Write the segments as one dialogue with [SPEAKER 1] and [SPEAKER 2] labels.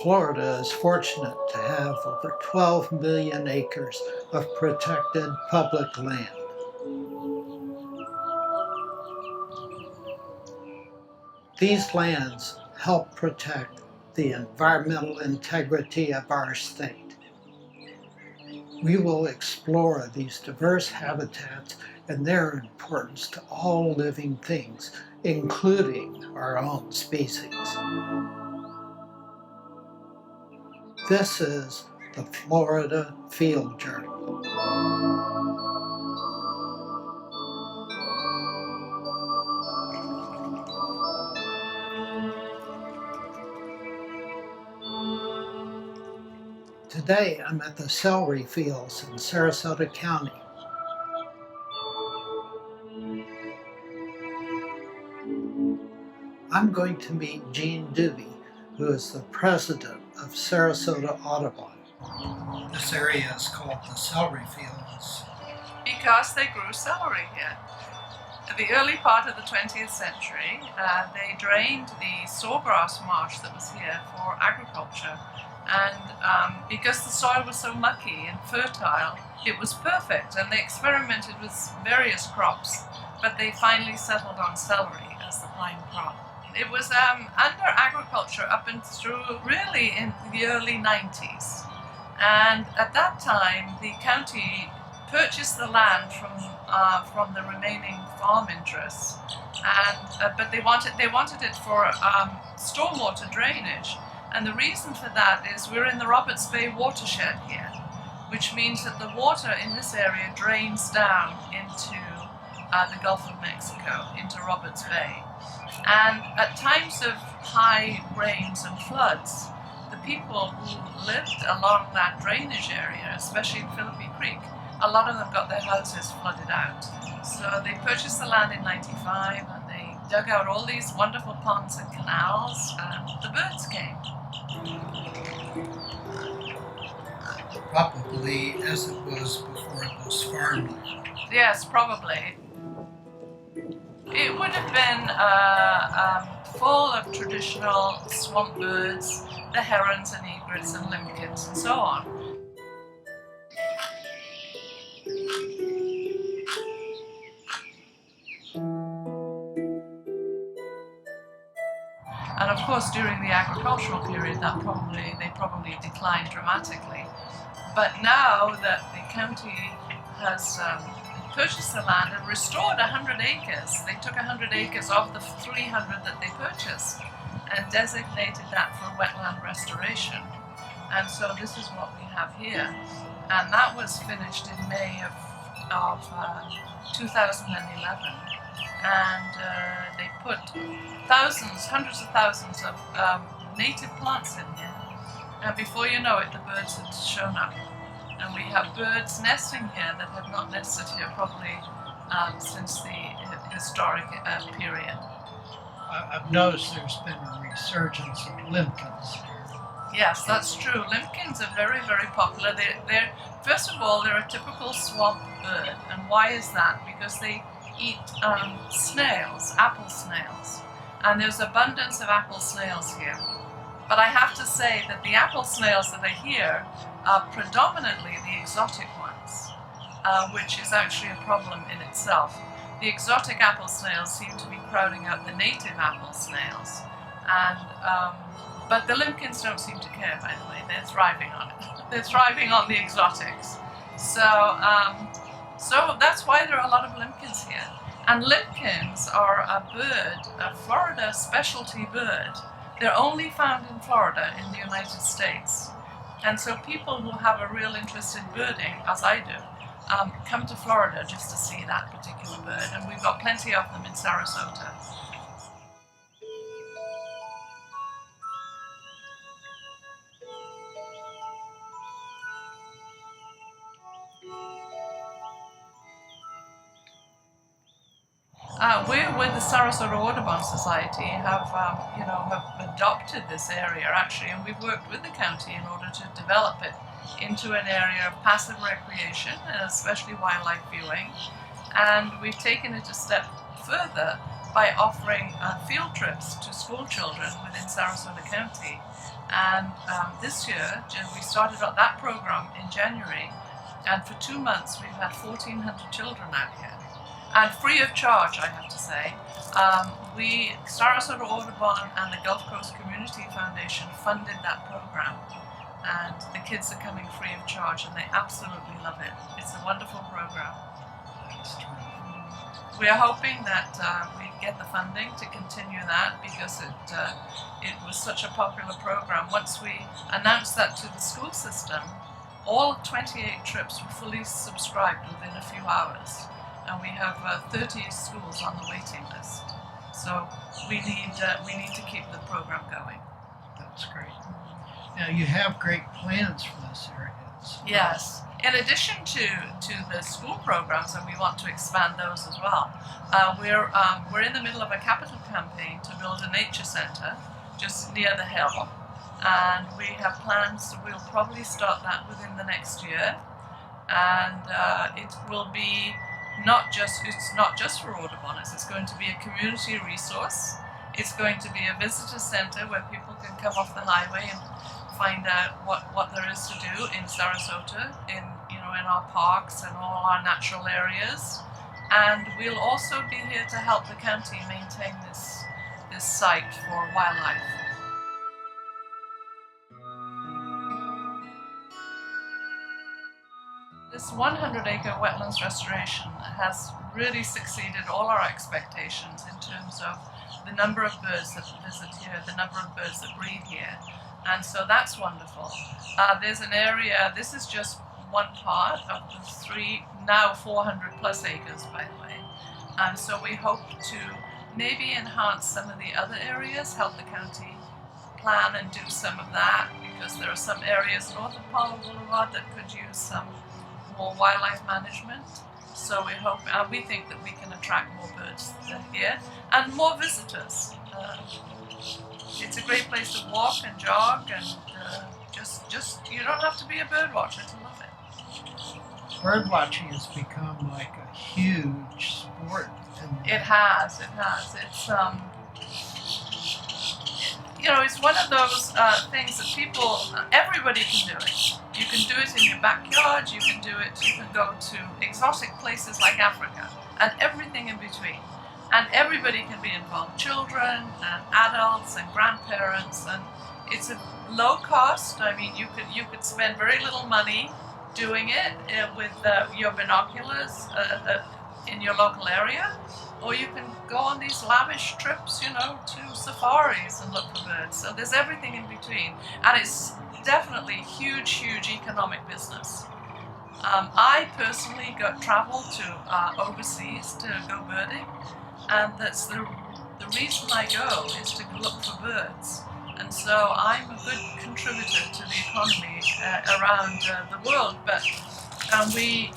[SPEAKER 1] Florida is fortunate to have over 12 million acres of protected public land. These lands help protect the environmental integrity of our state. We will explore these diverse habitats and their importance to all living things, including our own species. This is the Florida Field Journal. Today I'm at the celery fields in Sarasota County. I'm going to meet Jeanne Dubi, who is the president of Sarasota Audubon. This area is called the Celery Fields
[SPEAKER 2] because they grew celery here. At the early part of the 20th century, they drained the sawgrass marsh that was here for agriculture. And because the soil was so mucky and fertile, it was perfect, and they experimented with various crops, but they finally settled on celery as the prime crop. It was under agriculture up and through really in the early 90s. And at that time, the county purchased the land from the remaining farm interests, and but they wanted it for stormwater drainage. And the reason for that is we're in the Roberts Bay watershed here, which means that the water in this area drains down into the Gulf of Mexico, into Roberts Bay. And at times of high rains and floods, the people who lived along that drainage area, especially in Philippi Creek, a lot of them got their houses flooded out. So they purchased the land in '95 and they dug out all these wonderful ponds and canals, and the birds came.
[SPEAKER 1] Probably as it was before it was farmland.
[SPEAKER 2] Yes, probably. It would have been full of traditional swamp birds, the herons and egrets and limpkins and so on. And of course, during the agricultural period, they probably declined dramatically. But now that the county has purchased the land and restored 100 acres, they took 100 acres of the 300 that they purchased and designated that for wetland restoration. And so this is what we have here. And that was finished in May of 2011. And they put hundreds of thousands of native plants in here. And before you know it, the birds had shown up. And we have birds nesting here that have not nested here probably since the historic period.
[SPEAKER 1] I've noticed there's been a resurgence of limpkins here.
[SPEAKER 2] Yes, that's true. Limpkins are very, very popular. They're first of all, they're a typical swamp bird. And why is that? Because they eat snails, apple snails. And there's abundance of apple snails here. But I have to say that the apple snails that are here are predominantly the exotic ones, which is actually a problem in itself. The exotic apple snails seem to be crowding out the native apple snails. And but the limpkins don't seem to care, by the way. They're thriving on it. They're thriving on the exotics. So that's why there are a lot of limpkins here. And limpkins are a bird, a Florida specialty bird. They're only found in Florida in the United States. And so people who have a real interest in birding, as I do, come to Florida just to see that particular bird. And we've got plenty of them in Sarasota. We're with the Sarasota Audubon Society, have adopted this area actually, and we've worked with the county in order to develop it into an area of passive recreation, and especially wildlife viewing. And we've taken it a step further by offering field trips to school children within Sarasota County. And this year, we started that program in January, and for 2 months we've had 1,400 children out here. And free of charge, I have to say. Sarasota Audubon and the Gulf Coast Community Foundation funded that program. And the kids are coming free of charge, and they absolutely love it. It's a wonderful program. We are hoping that we get the funding to continue that, because it was such a popular program. Once we announced that to the school system, all 28 trips were fully subscribed within a few hours. And we have 30 schools on the waiting list. So we need to keep the program going.
[SPEAKER 1] That's great. Now you have great plans for this area.
[SPEAKER 2] Yes. In addition to the school programs, and we want to expand those as well, we're in the middle of a capital campaign to build a nature centre just near the hill. And we have plans, so we'll probably start that within the next year. And it will be it's not just for Auduboners, it's going to be a community resource. It's going to be a visitor centre where people can come off the highway and find out what there is to do in Sarasota, in our parks and all our natural areas. And we'll also be here to help the county maintain this site for wildlife. This 100-acre wetlands restoration has really succeeded all our expectations in terms of the number of birds that visit here, the number of birds that breed here, and so that's wonderful. There's an area, this is just one part of the 400 plus acres, by the way, and so we hope to maybe enhance some of the other areas, help the county plan and do some of that, because there are some areas north of Palmer Boulevard that could use some more wildlife management. So we think that we can attract more birds here and more visitors. It's a great place to walk and jog, and just you don't have to be a bird watcher to love it.
[SPEAKER 1] Bird watching has become like a huge sport.
[SPEAKER 2] It has. It's one of those things that everybody can do it. You can do it in your backyard, you can go to exotic places like Africa, and everything in between. And everybody can be involved, children and adults and grandparents, and it's a low cost. I mean, you could spend very little money doing it with your binoculars in your local area, or you can go on these lavish trips, to safaris and look for birds. So there's everything in between, and it's definitely huge economic business. I personally travel to overseas to go birding, and that's the reason I go is to look for birds. And so I'm a good contributor to the economy around the world, but we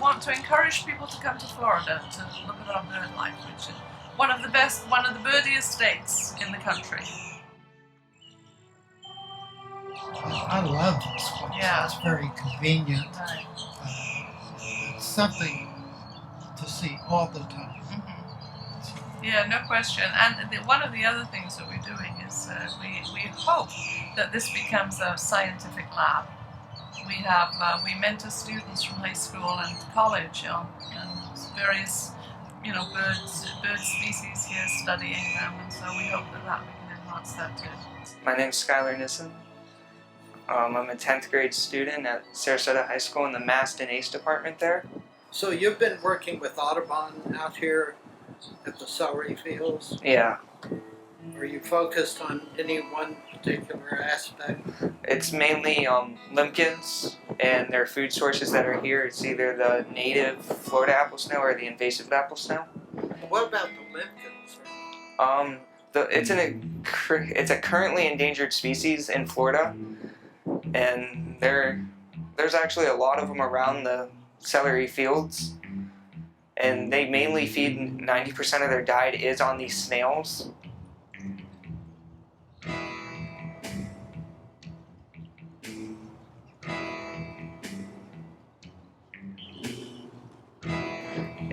[SPEAKER 2] want to encourage people to come to Florida to look at our bird life, which is one of the birdiest states in the country.
[SPEAKER 1] I love this place.
[SPEAKER 2] Yeah.
[SPEAKER 1] It's very convenient.
[SPEAKER 2] Right.
[SPEAKER 1] It's something to see all the time.
[SPEAKER 2] Mm-hmm. Yeah, no question. And one of the other things that we're doing is we hope that this becomes a scientific lab. We mentor students from high school and college on various bird species here, studying them, and so we hope that we can enhance that too.
[SPEAKER 3] My name is Skylar Nissen. I'm a 10th grade student at Sarasota High School in the Mast and Ace department there.
[SPEAKER 1] So you've been working with Audubon out here at the Celery fields?
[SPEAKER 3] Yeah.
[SPEAKER 1] Are you focused on any one particular aspect?
[SPEAKER 3] It's mainly limpkins and their food sources that are here. It's either the native Florida apple snail or the invasive apple snail.
[SPEAKER 1] What about the limpkins?
[SPEAKER 3] It's a currently endangered species in Florida, and there's actually a lot of them around the celery fields, and they mainly feed 90% of their diet is on these snails.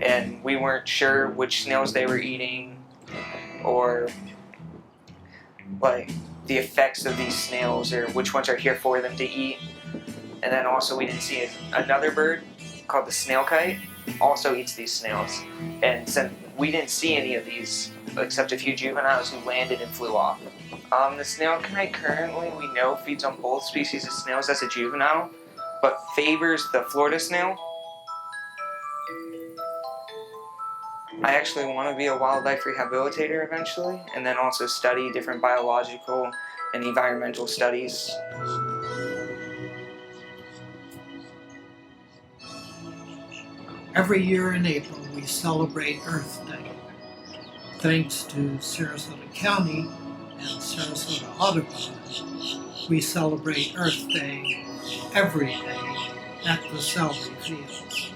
[SPEAKER 3] And we weren't sure which snails they were eating, or like the effects of these snails or which ones are here for them to eat. And then also we didn't see another bird called the snail kite also eats these snails. And since we didn't see any of these except a few juveniles who landed and flew off. The snail kite currently we know feeds on both species of snails as a juvenile, but favors the Florida snail. I actually want to be a wildlife rehabilitator eventually, and then also study different biological and environmental studies.
[SPEAKER 1] Every year in April, we celebrate Earth Day. Thanks to Sarasota County and Sarasota Audubon, we celebrate Earth Day every day at the Celery fields.